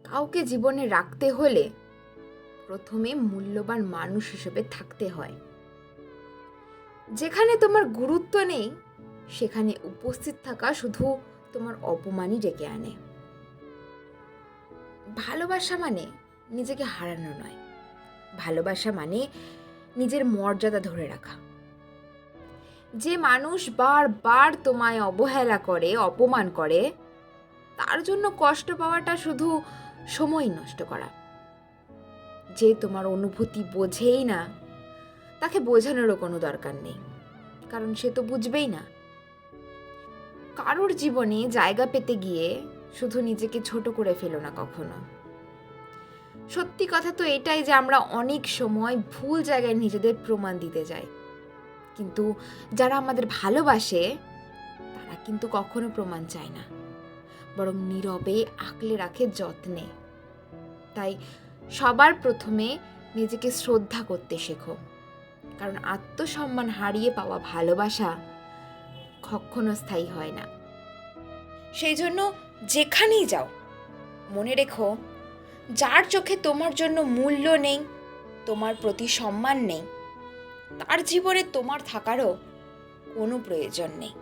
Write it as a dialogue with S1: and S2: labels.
S1: কাউকে জীবনে রাখতে হলে প্রথমে মূল্যবান মানুষ হিসেবে থাকতে হয়। যেখানে তোমার গুরুত্ব নেই সেখানে উপস্থিত থাকা শুধু তোমার অপমানই ডেকে আনে। ভালোবাসা মানে নিজেকে হারানো নয়, ভালোবাসা মানে নিজের মর্যাদা ধরে রাখা। যে মানুষ বারবার তোমায় অবহেলা করে, অপমান করে, তার জন্য কষ্ট পাওয়াটা শুধু সময় নষ্ট করা। যে তোমার অনুভূতি বোঝেই না, তাকে বোঝানোরও কোনো দরকার নেই, কারণ সে তো বুঝবেই না। কারোর জীবনে জায়গা পেতে গিয়ে শুধু নিজেকে ছোট করে ফেলো না কখনো। সত্যি কথা তো এটাই যে আমরা অনেক সময় ভুল জায়গায় নিজেদের প্রমাণ দিতে যাই, কিন্তু যারা আমাদের ভালোবাসে তারা কিন্তু কখনো প্রমাণ চায় না, বরং নীরবে আঁকলে রাখে যত্নে। তাই সবার প্রথমে নিজেকে শ্রদ্ধা করতে শেখো, কারণ আত্মসম্মান হারিয়ে পাওয়া ভালোবাসা কখনো স্থায়ী হয় না। সেই জন্য যেখানেই যাও মনে রেখো, যার চোখে তোমার জন্য মূল্য নেই, তোমার প্রতি সম্মান নেই, তার জীবনে তোমার থাকারও কোনো প্রয়োজন নেই।